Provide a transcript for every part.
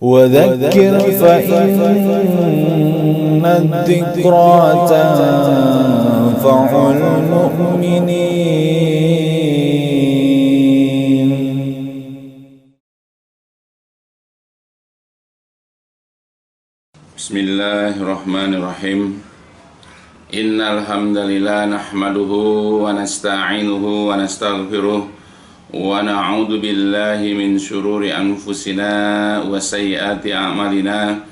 وذكر فإن الذكرى تنفع المؤمنين. Bismillahirrahmanirrahim. Innal hamdalillah nahmaduhu wa nasta'inuhu wa nastaghfiruh wa na'udzu billahi min syururi anfusina wa sayyiati a'malina.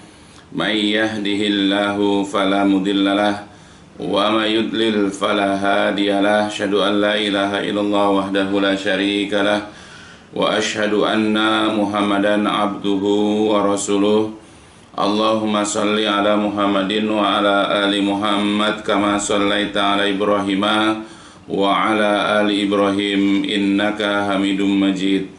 May yahdihillahu fala mudhillalah wa may yudlil fala hadiyalah. Asyhadu an la ilaha illallah wahdahu la syarikalah wa asyhadu anna Muhammadan abduhu wa rasuluh. Allahumma salli ala Muhammadin wa ala ali Muhammad kama sallaita ala Ibrahim wa ala ali Ibrahim innaka Hamidum Majid.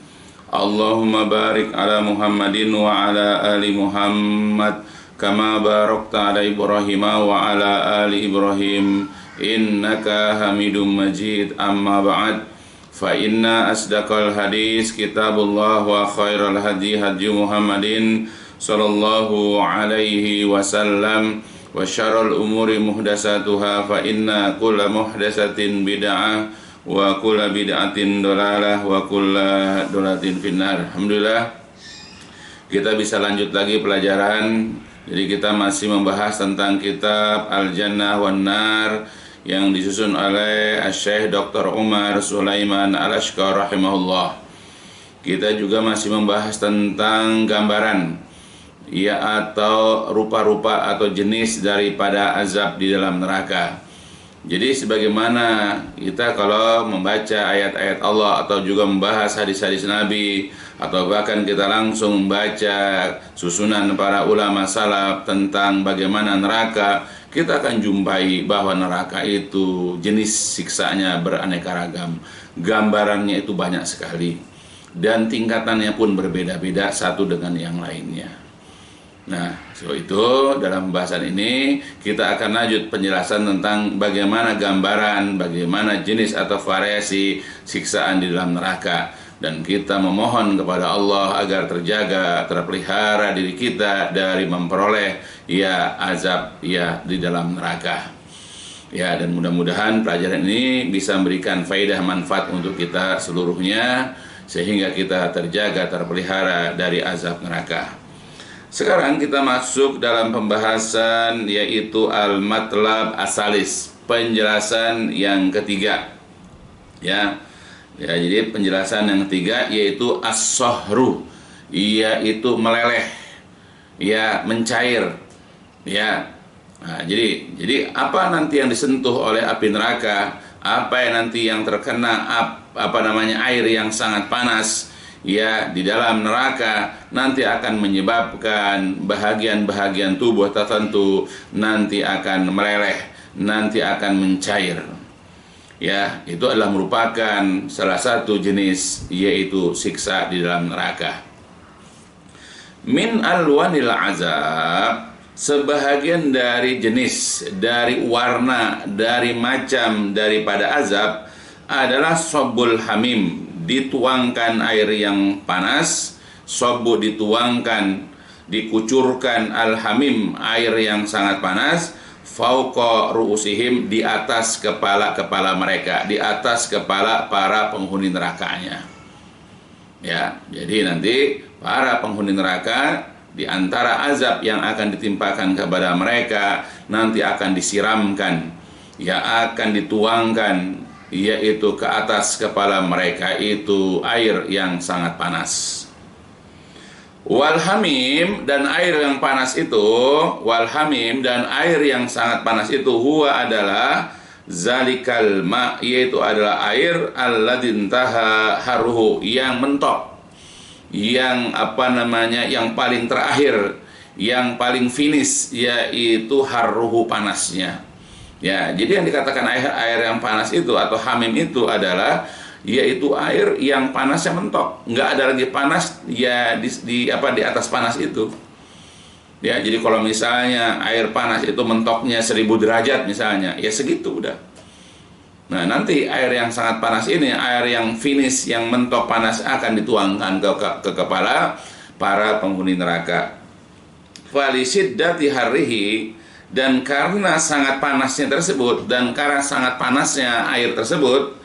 Allahumma barik ala Muhammadin wa ala ali Muhammad kama barakta ala Ibrahim wa ala ali Ibrahim innaka Hamidum Majid. Amma ba'd, fa inna asdaqal hadis kitabullah wa khairal hadi hadi Muhammadin sallallahu alaihi wasallam wa syarrul umuri muhdasatuha fa inna kulla muhdasatin bid'ah wa kulla bid'atin dolalah wa kulla dolatin finnar. Alhamdulillah kita bisa lanjut lagi pelajaran. Jadi kita masih membahas tentang kitab Al-Jannah wan Nar yang disusun oleh Syekh Dr. Umar Sulaiman Al-Ashqar rahimahullah. Kita juga masih membahas tentang gambaran ya atau rupa-rupa atau jenis daripada azab di dalam neraka. Jadi sebagaimana kita kalau membaca ayat-ayat Allah atau juga membahas hadis-hadis Nabi atau bahkan kita langsung membaca susunan para ulama salaf tentang bagaimana neraka, kita akan jumpai bahwa neraka itu jenis siksanya beraneka ragam. Gambarannya itu banyak sekali dan tingkatannya pun berbeda-beda satu dengan yang lainnya. Nah, itu dalam pembahasan ini kita akan lanjut penjelasan tentang bagaimana gambaran, bagaimana jenis atau variasi siksaan di dalam neraka. Dan kita memohon kepada Allah agar terjaga, terpelihara diri kita dari memperoleh ya azab ya di dalam neraka. Ya, dan mudah-mudahan pelajaran ini bisa memberikan faedah manfaat untuk kita seluruhnya sehingga kita terjaga, terpelihara dari azab neraka. Sekarang kita masuk dalam pembahasan yaitu al-matlab asalis, penjelasan yang ketiga. Ya, jadi penjelasan yang ketiga yaitu as-sohru, yaitu meleleh, ya mencair, ya. Nah, jadi apa nanti yang disentuh oleh api neraka? Apa yang nanti yang terkena air yang sangat panas? Ya, di dalam neraka nanti akan menyebabkan bahagian-bahagian tubuh tertentu nanti akan meleleh, nanti akan mencair. Ya, itu adalah merupakan salah satu jenis yaitu siksa di dalam neraka. Min alwanil azab, sebahagian dari jenis, dari warna, dari macam daripada azab adalah sobbul hamim, dituangkan air yang panas, sobu dituangkan, dikucurkan, al-hamim air yang sangat panas, fauqa ru'usihim di atas kepala-kepala mereka, di atas kepala para penghuni nerakanya. Ya, jadi nanti para penghuni neraka di antara azab yang akan ditimpakan kepada mereka nanti akan disiramkan, ya akan dituangkan yaitu ke atas kepala mereka itu air yang sangat panas. Walhamim, dan air yang panas itu, walhamim, dan air yang sangat panas itu, huwa adalah zalikal ma, yaitu adalah air alladintaha haruhu, yang mentok, yang yang paling terakhir, yang paling finish, yaitu haruhu, panasnya. Ya, jadi yang dikatakan air yang panas itu atau hamim itu adalah yaitu air yang panasnya mentok, nggak ada lagi panas ya di atas panas itu. Ya, jadi kalau misalnya air panas itu mentoknya 1000 derajat misalnya, ya segitu udah. Nah, nanti air yang sangat panas ini, air yang finish, yang mentok panas akan dituangkan ke kepala para penghuni neraka. Falisiddati harrihi, dan karena sangat panasnya tersebut, dan karena sangat panasnya air tersebut,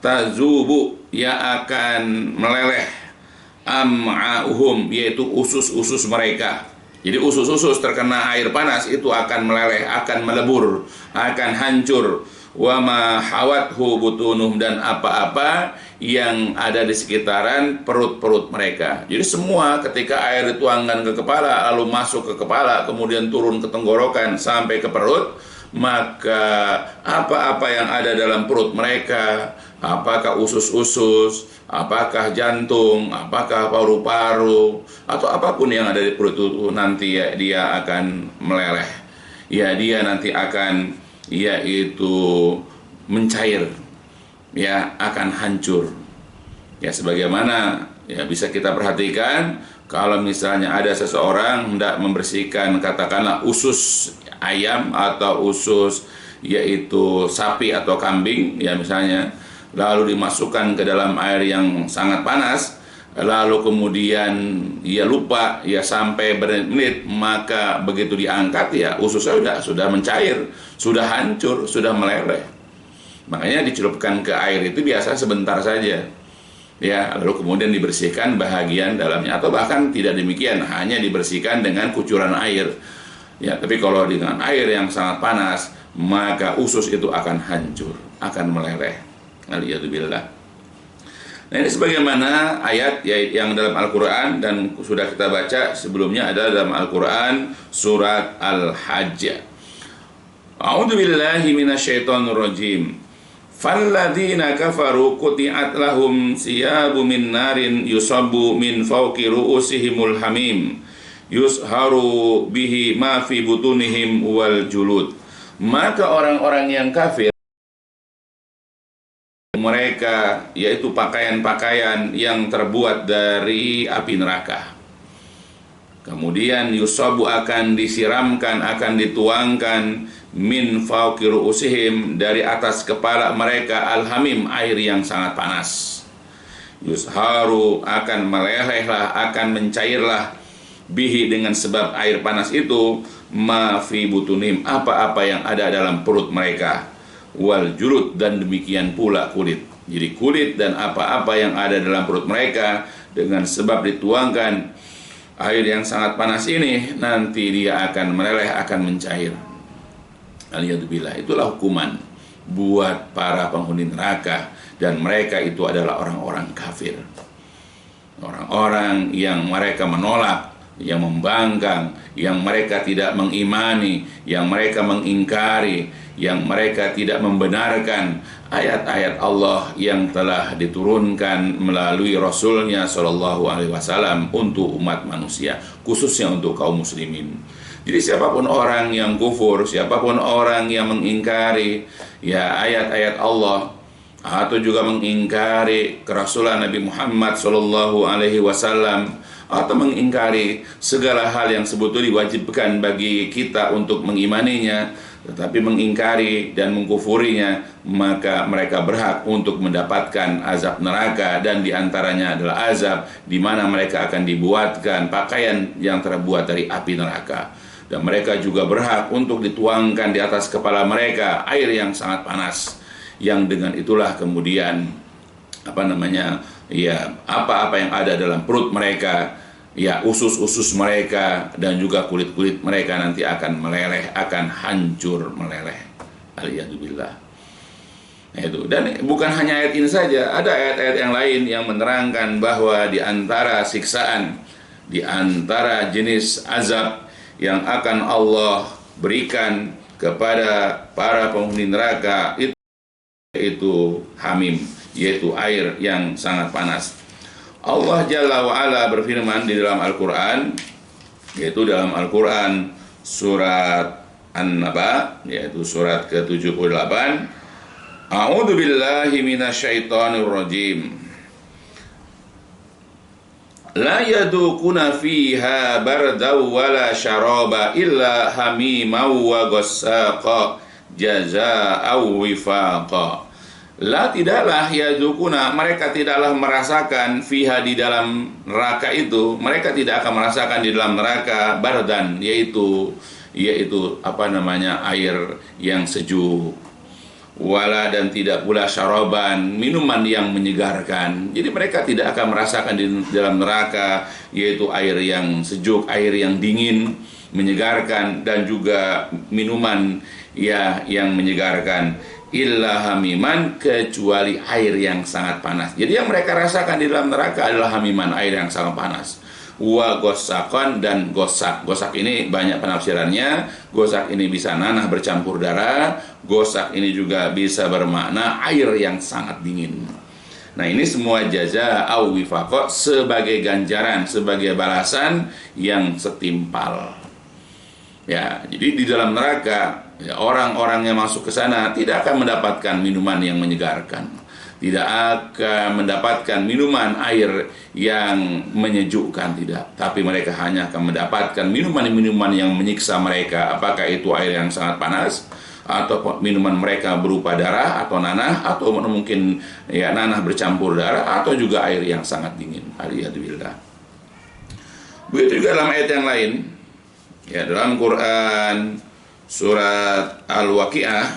tazubu, ya akan meleleh am'auhum, yaitu usus-usus mereka. Jadi usus-usus terkena air panas itu akan meleleh, akan melebur, akan hancur. Wa ma hawathu butunuhum, dan apa-apa yang ada di sekitaran perut-perut mereka. Jadi semua ketika air dituangkan ke kepala, lalu masuk ke kepala, kemudian turun ke tenggorokan sampai ke perut, maka apa-apa yang ada dalam perut mereka, apakah usus-usus, apakah jantung, apakah paru-paru, atau apapun yang ada di perut itu, nanti ya dia akan meleleh. Ya dia nanti akan yaitu mencair, ya akan hancur. Ya sebagaimana ya bisa kita perhatikan kalau misalnya ada seseorang hendak membersihkan katakanlah usus ayam atau usus yaitu sapi atau kambing ya misalnya, lalu dimasukkan ke dalam air yang sangat panas, lalu kemudian ia lupa ya sampai bermenit, maka begitu diangkat ya ususnya sudah mencair, sudah hancur, sudah meleleh. Makanya dicelupkan ke air itu biasa sebentar saja ya, lalu kemudian dibersihkan bahagian dalamnya, atau bahkan tidak demikian, hanya dibersihkan dengan kucuran air ya. Tapi kalau dengan air yang sangat panas, maka usus itu akan hancur, akan meleleh. Alhamdulillah. Nah ini sebagaimana ayat yang dalam Al-Quran dan sudah kita baca sebelumnya, ada dalam Al-Quran surat Al-Hajj. A'udzu billahi minasyaitonir rajim. Falladzina kafaru quti'at lahum siyabu min narin yusabbu min fawqi ru'usihimul hamim yusharu bihi ma fi butunihim wal julud. Maka orang-orang yang kafir, mereka yaitu pakaian-pakaian yang terbuat dari api neraka. Kemudian yusabu, akan disiramkan, akan dituangkan min fawqi ru'usihim, dari atas kepala mereka, alhamim, air yang sangat panas. Yusharu, akan melelehlah, akan mencairlah, bihi, dengan sebab air panas itu, ma fi butunim, apa-apa yang ada dalam perut mereka, wal julud, dan demikian pula kulit. Jadi kulit dan apa-apa yang ada dalam perut mereka, dengan sebab dituangkan air yang sangat panas ini, nanti dia akan meleleh, akan mencair. Alhamdulillah. Itulah hukuman buat para penghuni neraka, dan mereka itu adalah orang-orang kafir, orang-orang yang mereka menolak, yang membangkang, yang mereka tidak mengimani, yang mereka mengingkari, yang mereka tidak membenarkan ayat-ayat Allah yang telah diturunkan melalui Rasulnya Shallallahu Alaihi Wasallam untuk umat manusia, khususnya untuk kaum muslimin. Jadi siapapun orang yang kufur, siapapun orang yang mengingkari ya ayat-ayat Allah, atau juga mengingkari kerasulan Nabi Muhammad Shallallahu Alaihi Wasallam, atau mengingkari segala hal yang sebetulnya diwajibkan bagi kita untuk mengimaninya, tetapi mengingkari dan mengkufurinya, maka mereka berhak untuk mendapatkan azab neraka, dan diantaranya adalah azab di mana mereka akan dibuatkan pakaian yang terbuat dari api neraka, dan mereka juga berhak untuk dituangkan di atas kepala mereka air yang sangat panas, yang dengan itulah kemudian apa-apa yang ada dalam perut mereka, ya usus-usus mereka dan juga kulit-kulit mereka nanti akan meleleh, akan hancur meleleh. Alhamdulillah. Nah, itu. Dan bukan hanya ayat ini saja, ada ayat-ayat yang lain yang menerangkan bahwa di antara siksaan, di antara jenis azab yang akan Allah berikan kepada para penghuni neraka itu hamim, yaitu air yang sangat panas. Allah Jalla wa'ala berfirman di dalam Al-Quran, yaitu dalam Al-Quran surat An-Naba, yaitu surat ke-78. A'udzu billahi minasyaitonir rajim. La yadukuna fiha bardaw wala syaraba illa hamimaw wa ghassaqa jazaa'aw wifaqa. La tidaklah yazukuna, mereka tidaklah merasakan fiha di dalam neraka itu, mereka tidak akan merasakan di dalam neraka bardan, yaitu air yang sejuk, wala dan tidak pula syaraban, minuman yang menyegarkan. Jadi mereka tidak akan merasakan di dalam neraka yaitu air yang sejuk, air yang dingin, menyegarkan, dan juga minuman yang menyegarkan, illa hamiman, kecuali air yang sangat panas. Jadi yang mereka rasakan di dalam neraka adalah hamiman, air yang sangat panas. Wa gosakon, dan gosak. Gosak ini banyak penafsirannya. Gosak ini bisa nanah bercampur darah. Gosak ini juga bisa bermakna air yang sangat dingin. Nah, ini semua jaza au wifaqah, sebagai ganjaran, sebagai balasan yang setimpal. Ya, jadi di dalam neraka, ya, orang-orang yang masuk ke sana tidak akan mendapatkan minuman yang menyegarkan, tidak akan mendapatkan minuman air yang menyejukkan, tidak. Tapi mereka hanya akan mendapatkan minuman-minuman yang menyiksa mereka, apakah itu air yang sangat panas, atau minuman mereka berupa darah atau nanah, atau mungkin ya nanah bercampur darah, atau juga air yang sangat dingin. Alhamdulillah. Begitu juga dalam ayat yang lain. Ya, dalam Quran surat Al-Waqi'ah,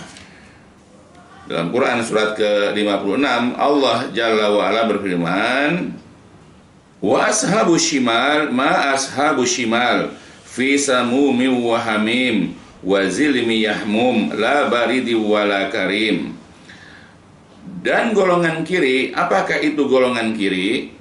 dalam Quran surat ke-56, Allah Jalla wa'ala berfirman, wa ashabu shimal ma ashabu shimal fi samumi wa hamim wa zilmi yahmum la baridi wa la karim. Dan golongan kiri, apakah itu golongan kiri?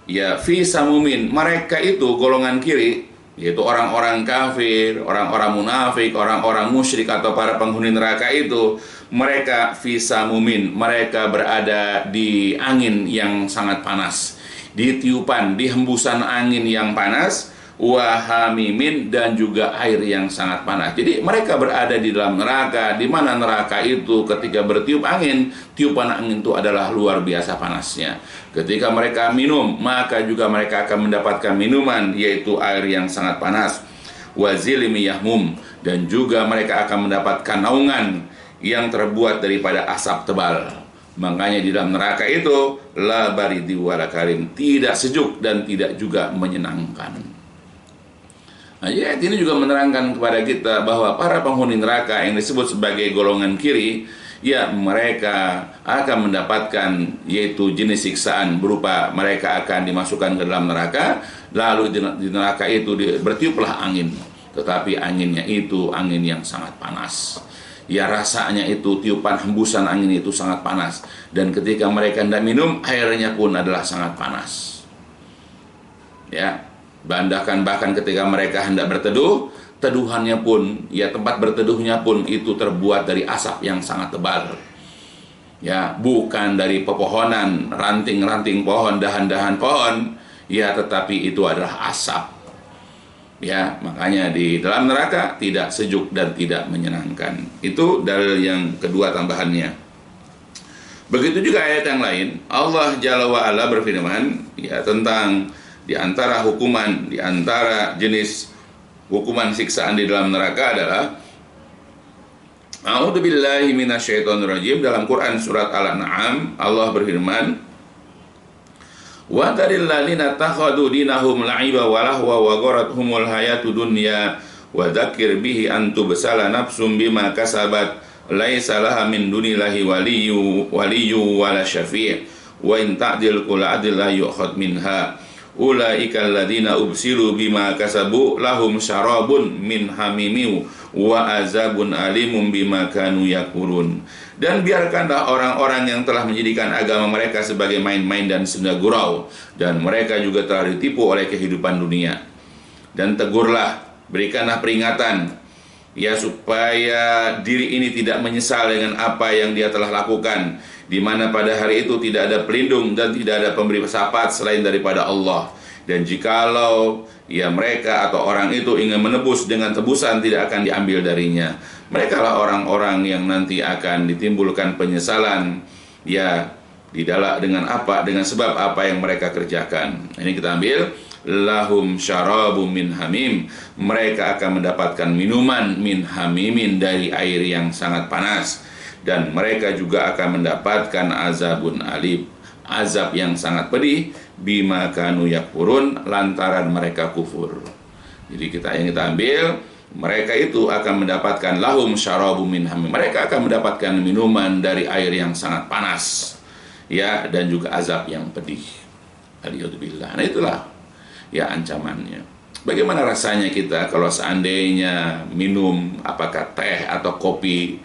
Ya, fi samumin, mereka itu golongan kiri, yaitu orang-orang kafir, orang-orang munafik, orang-orang musyrik atau para penghuni neraka itu, mereka fi samumin, mereka berada di angin yang sangat panas, di tiupan, di hembusan angin yang panas, wahamimin, dan juga air yang sangat panas. Jadi mereka berada di dalam neraka, di mana neraka itu ketika bertiup angin, tiupan angin itu adalah luar biasa panasnya. Ketika mereka minum, maka juga mereka akan mendapatkan minuman, yaitu air yang sangat panas. Wazilimi yahmum, dan juga mereka akan mendapatkan naungan yang terbuat daripada asap tebal. Makanya di dalam neraka itu la baridi wala karim, tidak sejuk dan tidak juga menyenangkan. Nah, ayat ini juga menerangkan kepada kita bahwa para penghuni neraka yang disebut sebagai golongan kiri, ya mereka akan mendapatkan yaitu jenis siksaan berupa mereka akan dimasukkan ke dalam neraka, lalu di neraka itu bertiuplah angin, tetapi anginnya itu angin yang sangat panas. Ya, rasanya itu tiupan hembusan angin itu sangat panas, dan ketika mereka hendak minum, airnya pun adalah sangat panas. Ya, bahkan ketika mereka hendak berteduh, teduhannya pun, ya tempat berteduhnya pun itu terbuat dari asap yang sangat tebal. Ya, bukan dari pepohonan, ranting-ranting pohon, dahan-dahan pohon, ya tetapi itu adalah asap. Ya, makanya di dalam neraka tidak sejuk dan tidak menyenangkan. Itu dalil yang kedua tambahannya. Begitu juga ayat yang lain, Allah Jalla wa Ala berfirman ya tentang di antara hukuman, di antara jenis hukuman siksaan di dalam neraka adalah A'udzubillahi minasyaitonirrajim. Dalam Quran surat Al-An'am Allah berfirman, wa taril ladzina takhadu dinahum la'iba wa lahwa wa gharathumul hayatud dunya wa dzakir bihi an tubsala nafsum bima kasabat laisa laha min dunillahi waliyyu wala syafi' wa in ta'dil qul adil la yu'khad minha ulaika alladzina ubsiru bima kasabu lahum syarabun min hamimiu wa azabun alimum bima kanu yakurun. Dan biarkanlah orang-orang yang telah menjadikan agama mereka sebagai main-main dan senda gurau, dan mereka juga telah ditipu oleh kehidupan dunia. Dan tegurlah, berikanlah peringatan, ya supaya diri ini tidak menyesal dengan apa yang dia telah lakukan, di mana pada hari itu tidak ada pelindung dan tidak ada pemberi syafaat selain daripada Allah. Dan jikalau ya mereka atau orang itu ingin menebus dengan tebusan, tidak akan diambil darinya. Mereka lah orang-orang yang nanti akan ditimbulkan penyesalan ya di dalam dengan sebab apa yang mereka kerjakan. Ini kita ambil, lahum syarabum min hamim, mereka akan mendapatkan minuman min hamimin, dari air yang sangat panas. dan mereka juga akan mendapatkan azabun alim, azab yang sangat pedih, bima kanu yakfurun, lantaran mereka kufur. Jadi yang kita ambil, mereka itu akan mendapatkan lahum syarabum min hamim, mereka akan mendapatkan minuman dari air yang sangat panas, ya, dan juga azab yang pedih. Alhamdulillah. Nah itulah ya ancamannya. Bagaimana rasanya kita kalau seandainya minum apakah teh atau kopi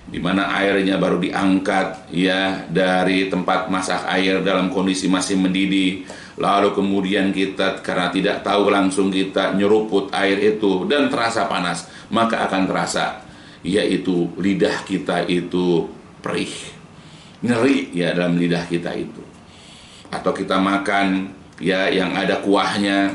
di mana airnya baru diangkat ya dari tempat masak air dalam kondisi masih mendidih, lalu kemudian kita karena tidak tahu langsung kita nyeruput air itu dan terasa panas, maka akan terasa yaitu lidah kita itu perih, nyeri ya dalam lidah kita itu. Atau kita makan ya yang ada kuahnya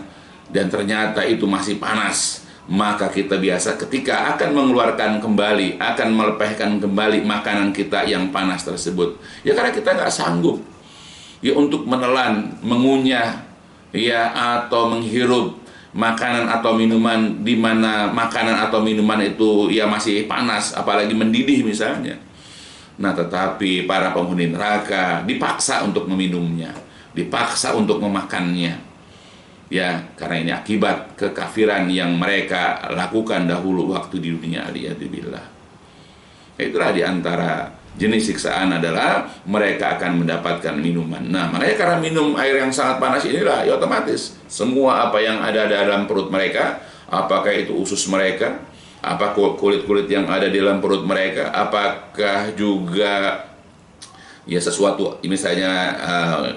dan ternyata itu masih panas, maka kita biasa ketika akan mengeluarkan kembali, akan melepehkan kembali makanan kita yang panas tersebut, ya karena kita nggak sanggup ya untuk menelan, mengunyah ya atau menghirup makanan atau minuman di mana makanan atau minuman itu ya masih panas, apalagi mendidih misalnya. Nah tetapi para penghuni neraka dipaksa untuk meminumnya, dipaksa untuk memakannya. Ya, karena ini akibat kekafiran yang mereka lakukan dahulu waktu di dunia, aliyadzubillah. Itulah diantara jenis siksaan adalah mereka akan mendapatkan minuman. Nah, makanya karena minum air yang sangat panas inilah, ya otomatis semua apa yang ada dalam perut mereka, apakah itu usus mereka, apa kulit-kulit yang ada di dalam perut mereka, apakah juga ya sesuatu misalnya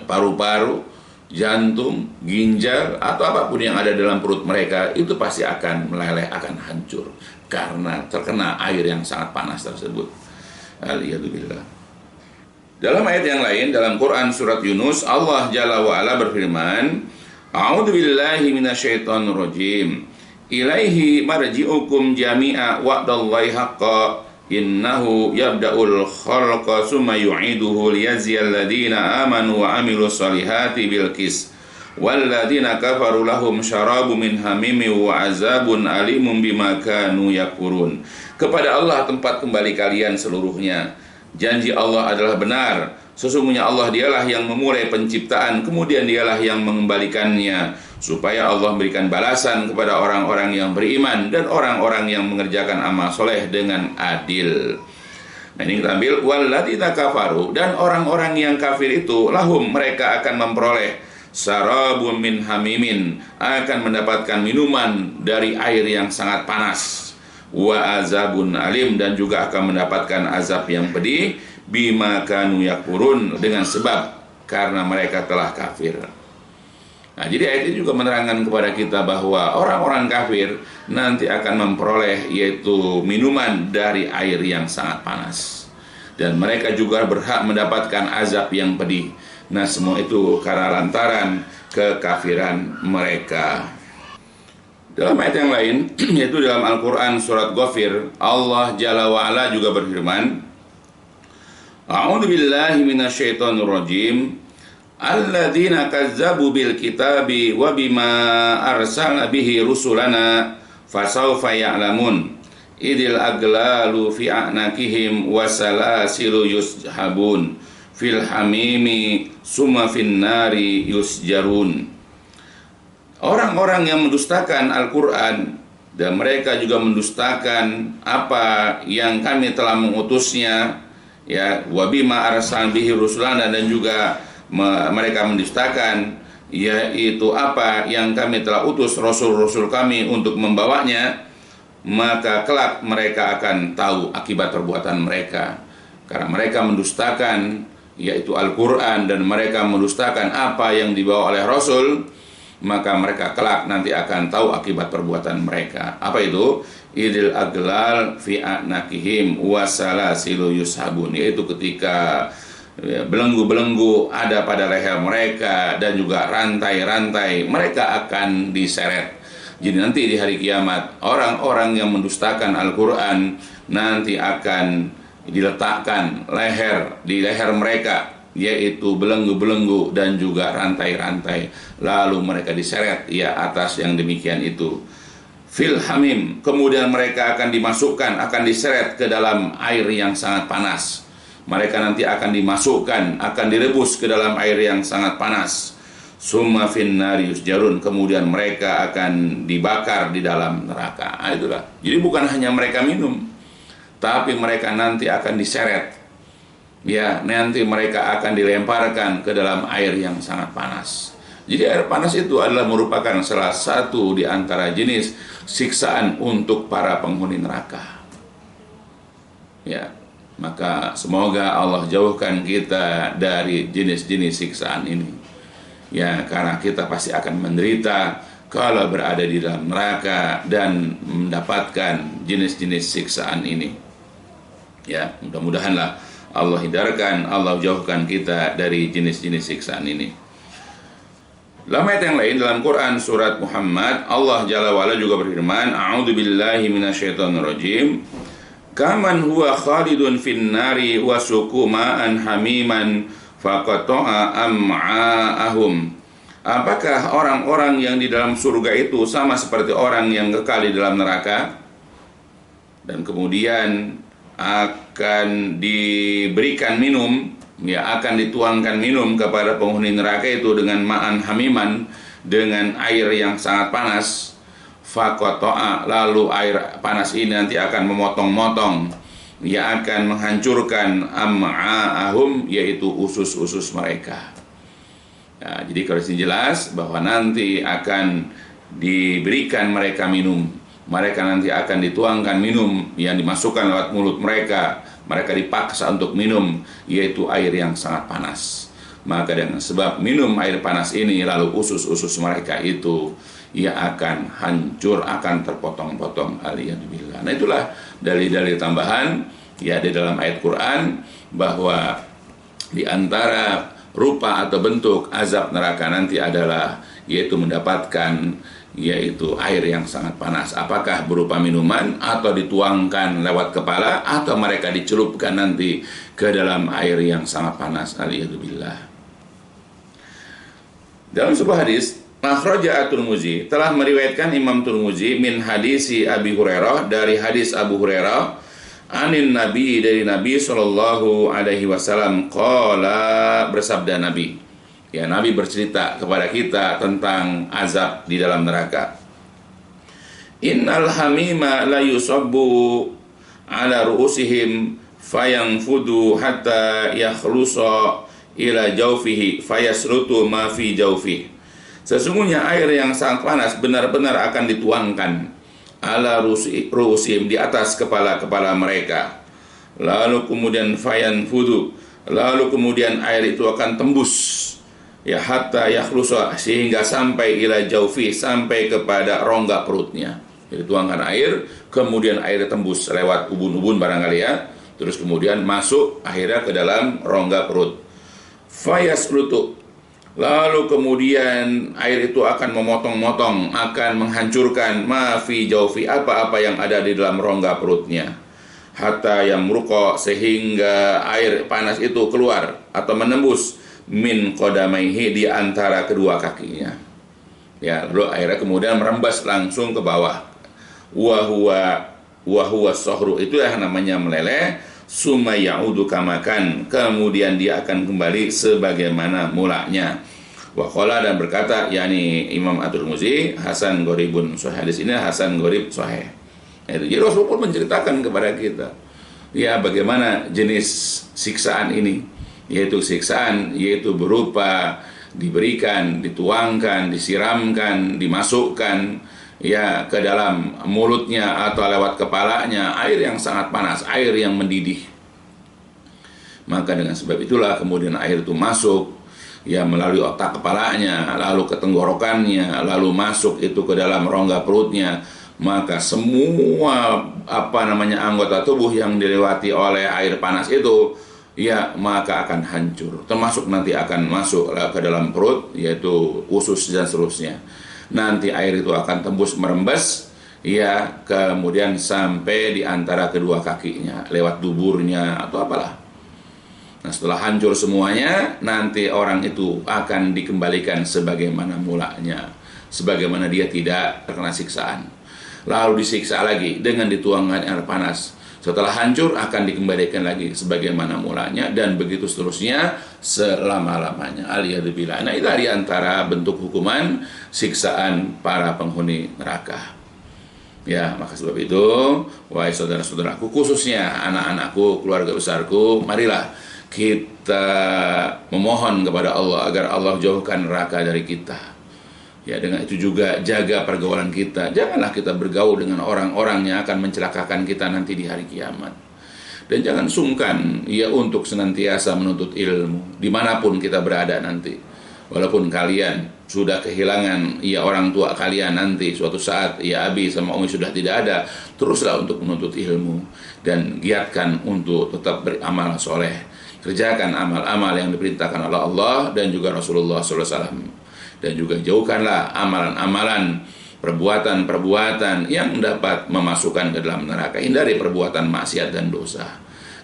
paru-paru, jantung, ginjal, atau apapun yang ada dalam perut mereka itu pasti akan meleleh, akan hancur karena terkena air yang sangat panas tersebut. Alhamdulillah. Dalam ayat yang lain dalam Quran surat Yunus, Allah Jalla wa Ala berfirman, A'udzubillahi minasyaitonir rajim. Ilaihi marji'ukum jami'a wa'dallahi haqqa. Innahu yabda'ul khalqa summa yu'iduhu liyajziyal ladina amanu wa amilus solihati bil qis wal ladina kafaru lahum syarabu min hamimi wa azabun alimun bima kanu yakfurun. Kepada Allah tempat kembali kalian seluruhnya. Janji Allah adalah benar. Sesungguhnya Allah dialah yang memulai penciptaan, kemudian dialah yang mengembalikannya, supaya Allah memberikan balasan kepada orang-orang yang beriman dan orang-orang yang mengerjakan amal soleh dengan adil. Nah ini kita ambil, walladzina kafaru, dan orang-orang yang kafir itu, lahum, mereka akan memperoleh sarabun min hamimin, akan mendapatkan minuman dari air yang sangat panas, wa azabun alim, dan juga akan mendapatkan azab yang pedih, bima kanu yakfurun, dengan sebab karena mereka telah kafir. Nah, jadi ayat ini juga menerangkan kepada kita bahwa orang-orang kafir nanti akan memperoleh yaitu minuman dari air yang sangat panas, dan mereka juga berhak mendapatkan azab yang pedih. Nah, semua itu karena lantaran kekafiran mereka. Dalam ayat yang lain, yaitu dalam Al-Quran surat Ghafir, Allah Jalla wa'ala juga berfirman, A'udzubillahi minasyaitonir rajim. Alladzina kazzabu bil kitabi wa bima arsalna bihi rusulana fasawfa ya'lamun idil aglalu fi a'naqihim wasalasilu yushabun fil hamimi summa fin nari yusjarun. Orang-orang yang mendustakan Al-Quran dan mereka juga mendustakan apa yang kami telah mengutusnya, ya, wa bima arsalna bihi rusulana, dan juga mereka mendustakan yaitu apa yang kami telah utus rasul-rasul kami untuk membawanya, maka kelak mereka akan tahu akibat perbuatan mereka. Karena mereka mendustakan yaitu Al-Quran dan mereka mendustakan apa yang dibawa oleh Rasul, maka mereka kelak nanti akan tahu akibat perbuatan mereka. Apa itu? Idil aglal fi a'naqihim wasalasilu yushabun, yaitu ketika belenggu-belenggu ada pada leher mereka dan juga rantai-rantai mereka akan diseret. Jadi nanti di hari kiamat orang-orang yang mendustakan Al-Quran nanti akan diletakkan di leher mereka yaitu belenggu-belenggu dan juga rantai-rantai, lalu mereka diseret ya atas yang demikian itu. fil hamim, kemudian mereka akan dimasukkan, akan diseret ke dalam air yang sangat panas. Mereka nanti akan dimasukkan, akan direbus ke dalam air yang sangat panas. Summa fin nari yusjarun, kemudian mereka akan dibakar di dalam neraka. Itulah. Jadi bukan hanya mereka minum, tapi mereka nanti akan diseret. Ya, nanti mereka akan dilemparkan ke dalam air yang sangat panas. Jadi air panas itu adalah merupakan salah satu di antara jenis siksaan untuk para penghuni neraka. Ya, maka semoga Allah jauhkan kita dari jenis-jenis siksaan ini. Ya, karena kita pasti akan menderita kalau berada di dalam neraka dan mendapatkan jenis-jenis siksaan ini. Ya, mudah-mudahanlah Allah hindarkan, Allah jauhkan kita dari jenis-jenis siksaan ini. Dalam ayat yang lain dalam Quran surat Muhammad, Allah Jalla wa'ala juga berfirman, A'udzu billahi minasyaitonir rajim. Kaman huwa khalidun fin nari wa suqu ma'an hamiman faqata'a am'a'ahum. Apakah orang-orang yang di dalam surga itu sama seperti orang yang kekal di dalam neraka? Dan kemudian akan diberikan minum, ya, akan dituangkan minum kepada penghuni neraka itu dengan ma'an hamiman, dengan air yang sangat panas. Faqata'a, lalu air panas ini nanti akan memotong-motong, ya, akan menghancurkan am'a'ahum, yaitu usus-usus mereka. Ya, jadi kalau ini jelas bahwa nanti akan diberikan mereka minum. Mereka nanti akan dituangkan minum yang dimasukkan lewat mulut mereka. Mereka dipaksa untuk minum, yaitu air yang sangat panas. Maka dengan sebab minum air panas ini, lalu usus-usus mereka itu ia akan hancur, akan terpotong-potong. Aliyadzubillah. Nah, itulah dalil-dalil tambahan ya di dalam ayat Quran bahwa di antara rupa atau bentuk azab neraka nanti adalah yaitu mendapatkan yaitu air yang sangat panas, apakah berupa minuman atau dituangkan lewat kepala atau mereka dicelupkan nanti ke dalam air yang sangat panas. Aliyadzubillah. Dalam sebuah hadis, Makhraja at-Tirmidzi telah meriwayatkan Imam Tirmidzi min hadisi Abi Hurairah, dari hadis Abu Hurairah, anin Nabi, dari Nabi sallallahu alaihi wasallam, qala, bersabda Nabi. Ya, Nabi bercerita kepada kita tentang azab di dalam neraka. Innal hamima la yusabbu ala ru'usihim fayanfudu hatta yakhlusa ila jawfihi fayasrutu ma fi jawfihi. Sesungguhnya air yang sangat panas benar-benar akan dituangkan ala ru'usihim, di atas kepala-kepala mereka. Lalu kemudian fayanfudu, lalu kemudian air itu akan tembus, ya, hatta yakhlusa, sehingga sampai ila jaufi, sampai kepada rongga perutnya. Jadi tuangkan air, kemudian air tembus lewat ubun-ubun barangkali ya, terus kemudian masuk akhirnya ke dalam rongga perut. Fayaslutu, lalu kemudian air itu akan memotong-motong, akan menghancurkan ma fi jaufi, apa-apa yang ada di dalam rongga perutnya. Hatta yamruqa, sehingga air panas itu keluar atau menembus min qadamaihi, di antara kedua kakinya. Ya, lalu airnya kemudian merembas langsung ke bawah. Wa huwa sahru, itu yang namanya meleleh. Summa ya'udu kamakan, kemudian dia akan kembali sebagaimana mulanya. Wa qala, dan berkata, yakni Imam At-Tirmidzi, Hasan Gharibun Sahih, hadis ini Hasan Gharib Sahih. Jadi Rasul pun menceritakan kepada kita, ya, bagaimana jenis siksaan ini, yaitu siksaan, yaitu berupa diberikan, dituangkan, disiramkan, dimasukkan, ya, ke dalam mulutnya atau lewat kepalanya air yang sangat panas, air yang mendidih. Maka dengan sebab itulah kemudian air itu masuk, ya, melalui otak kepalanya, lalu ke tenggorokannya, lalu masuk itu ke dalam rongga perutnya. Maka semua anggota tubuh yang dilewati oleh air panas itu, ya, maka akan hancur, termasuk nanti akan masuk ke dalam perut, yaitu usus dan seterusnya. Nanti air itu akan tembus merembes, ya, kemudian sampai di antara kedua kakinya, lewat duburnya atau apalah. Nah, setelah hancur semuanya, nanti orang itu akan dikembalikan sebagaimana mulanya, sebagaimana dia tidak terkena siksaan. lalu disiksa lagi dengan dituangkan air panas. Setelah hancur akan dikembalikan lagi sebagaimana mulanya, dan begitu seterusnya selama-lamanya. Aliyadzubillah. Nah, itulah di antara bentuk hukuman siksaan para penghuni neraka. Ya, maka sebab itu, wahai saudara-saudaraku, khususnya anak-anakku, keluarga besarku, marilah kita memohon kepada Allah agar Allah jauhkan neraka dari kita. Ya, dengan itu juga jaga pergaulan kita. Janganlah kita bergaul dengan orang-orang yang akan mencelakakan kita nanti di hari kiamat. Dan jangan sungkan ya untuk senantiasa menuntut ilmu dimanapun kita berada nanti. Walaupun kalian sudah kehilangan ya orang tua kalian nanti, suatu saat ya abi sama umi sudah tidak ada, teruslah untuk menuntut ilmu dan giatkan untuk tetap beramal soleh. Kerjakan amal-amal yang diperintahkan oleh Allah dan juga Rasulullah SAW. Dan juga jauhkanlah amalan-amalan, perbuatan-perbuatan yang dapat memasukkan ke dalam neraka. Hindari perbuatan maksiat dan dosa,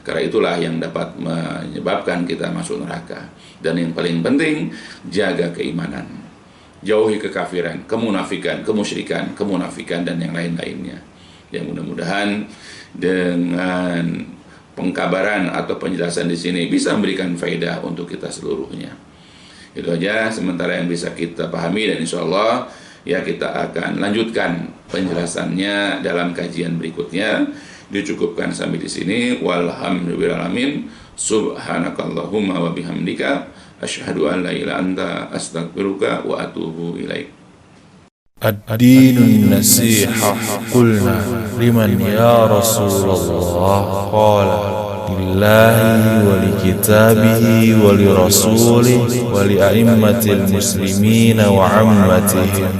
karena itulah yang dapat menyebabkan kita masuk neraka. Dan yang paling penting, jaga keimanan, jauhi kekafiran, kemunafikan, kemusyrikan, kemunafikan, dan yang lain-lainnya. Yang mudah-mudahan dengan pengkabaran atau penjelasan di sini bisa memberikan faedah untuk kita seluruhnya. Itu aja sementara yang bisa kita pahami, dan insya Allah ya kita akan lanjutkan penjelasannya dalam kajian berikutnya. Dicukupkan sampai di sini. Walhamdulillahirrahmanirrahim. Subhanakallahumma wa bihamdika asyhadu an la ilaha anta astaghfiruka wa atubu ilaik. الدين النصيحة قلنا لمن يا رسول الله قال لله ولكتابه ولرسوله ولأئمة المسلمين وعمتهم